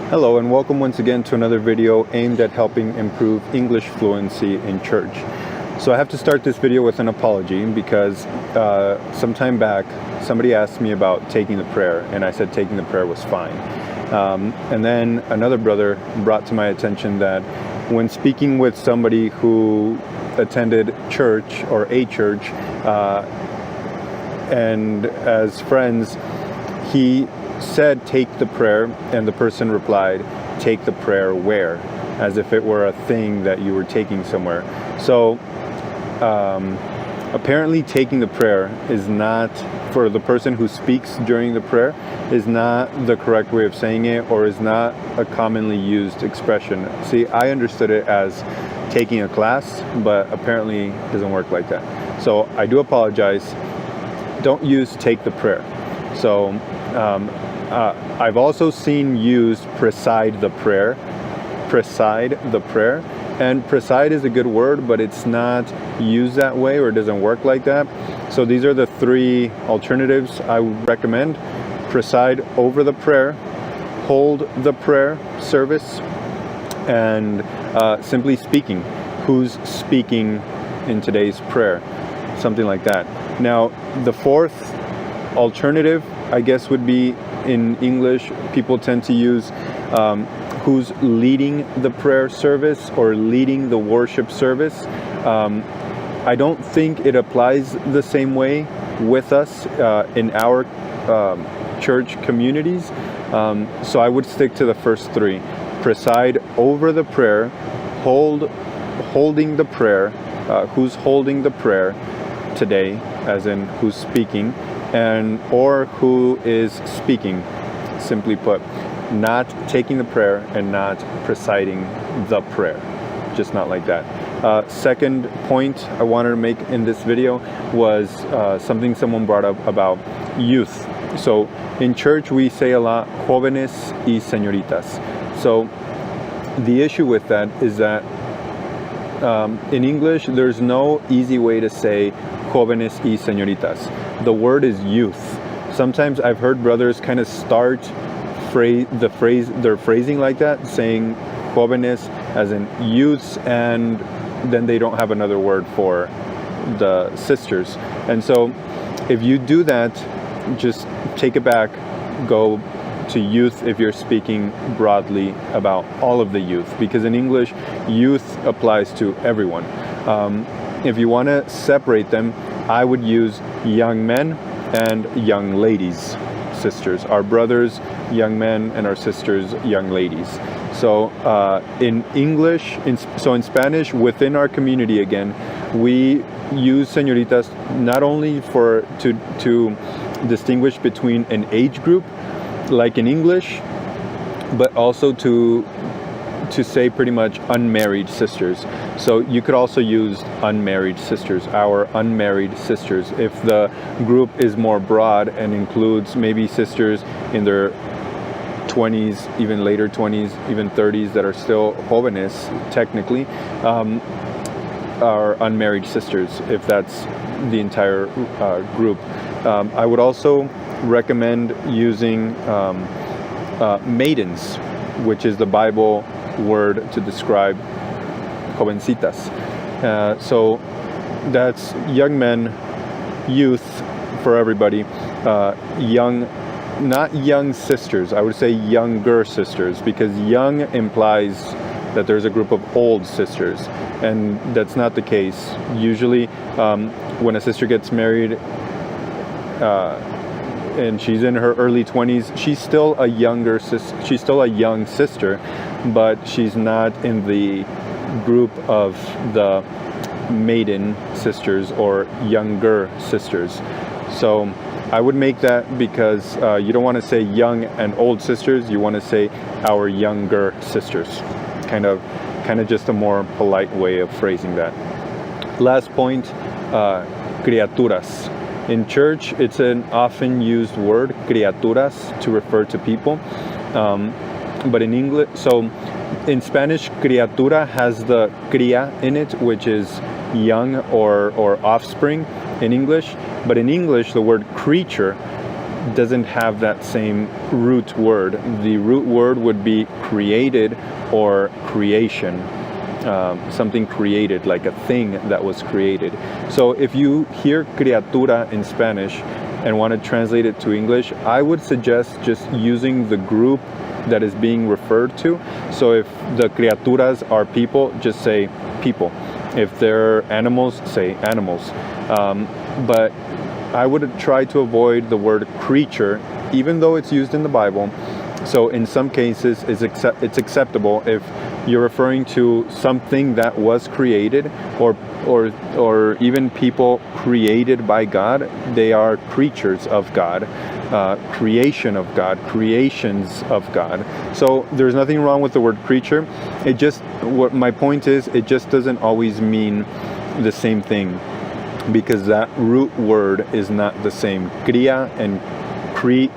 Hello and welcome once again to another video aimed at helping improve English fluency in church. So I have to start this video with an apology because some time back somebody asked me about taking the prayer and I said taking the prayer was fine. And then another brother brought to my attention that when speaking with somebody who attended church or a church and as friends, he said take the prayer and the person replied take the prayer where, as if it were a thing that you were taking somewhere. So apparently taking the prayer is not, for the person who speaks during the prayer, is not the correct way of saying it or is not a commonly used expression. See, I understood it as taking a class, but apparently it doesn't work like that. So I do apologize. Don't use take the prayer. So I've also seen used preside the prayer, and preside is a good word, but it's not used that way or it doesn't work like that. So these are the three alternatives I would recommend. Preside over the prayer, hold the prayer service, and simply speaking. Who's speaking in today's prayer? Something like that. Now, the fourth alternative, I guess, would be in English, people tend to use who's leading the prayer service or leading the worship service. I don't think it applies the same way with us in our church communities. So I would stick to the first three. Preside over the prayer, holding the prayer, who's holding the prayer today, as in who's speaking, and or who is speaking, simply put, not taking the prayer and not presiding the prayer, just not like that. Second point I wanted to make in this video was something someone brought up about youth. So in church we say a lot Jovenes y Senoritas. So the issue with that is that in English there's no easy way to say Jovenes y Senoritas. The word is youth. Sometimes I've heard brothers kind of start their phrasing like that, saying jóvenes as in youths, and then they don't have another word for the sisters. And so if you do that, just take it back, go to youth if you're speaking broadly about all of the youth, because in English youth applies to everyone. If you want to separate them, I would use young men and young ladies, sisters. Our brothers, young men, and our sisters, young ladies. So in English, so in Spanish, within our community again, we use señoritas not only to distinguish between an age group, like in English, but also to say pretty much unmarried sisters. So you could also use unmarried sisters, our unmarried sisters, if the group is more broad and includes maybe sisters in their 20s, even later 20s, even 30s that are still jóvenes technically, are unmarried sisters, if that's the entire group. I would also recommend using maidens, which is the Bible word to describe jovencitas. So that's young men, youth for everybody, not young sisters. I would say younger sisters, because young implies that there's a group of old sisters, and that's not the case. Usually when a sister gets married and she's in her early 20s, she's still a young sister, but she's not in the group of the maiden sisters or younger sisters. So I would make that, because you don't want to say young and old sisters, you want to say our younger sisters. Kind of just a more polite way of phrasing that. Last point, criaturas. In church, it's an often used word, criaturas, to refer to people. But in English, so in Spanish, criatura has the cría in it, which is young or offspring in English. But in English, the word creature doesn't have that same root word. The root word would be created or creation. Something created, like a thing that was created. So if you hear criatura in Spanish and want to translate it to English, I would suggest just using the group that is being referred to. So if the criaturas are people, just say people. If they're animals, say animals. But I would try to avoid the word creature, even though it's used in the Bible. So in some cases, it's acceptable if you're referring to something that was created, or even people created by God. They are creatures of God, creation of God, creations of God. So there's nothing wrong with the word creature. What my point is, it just doesn't always mean the same thing, because that root word is not the same. Cría and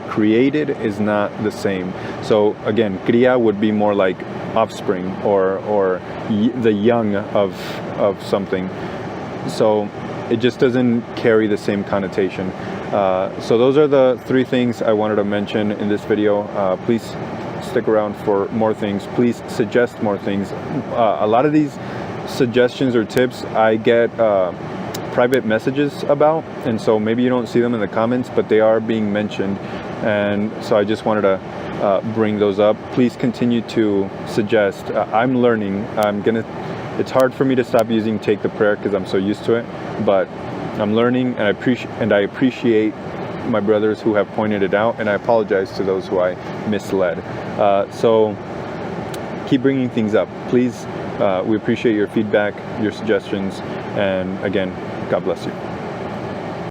created is not the same. So again, cría would be more like offspring or the young of something. So it just doesn't carry the same connotation. So those are the 3 things I wanted to mention in this video. Please stick around for more things. Please suggest more things. A lot of these suggestions or tips I get private messages about, and so maybe you don't see them in the comments, but they are being mentioned, and so I just wanted to bring those up. Please continue to suggest. I'm learning. It's hard for me to stop using Take the Prayer because I'm so used to it, but I'm learning, and I appreciate my brothers who have pointed it out, and I apologize to those who I misled. So keep bringing things up, please. We appreciate your feedback, your suggestions, and again, God bless you.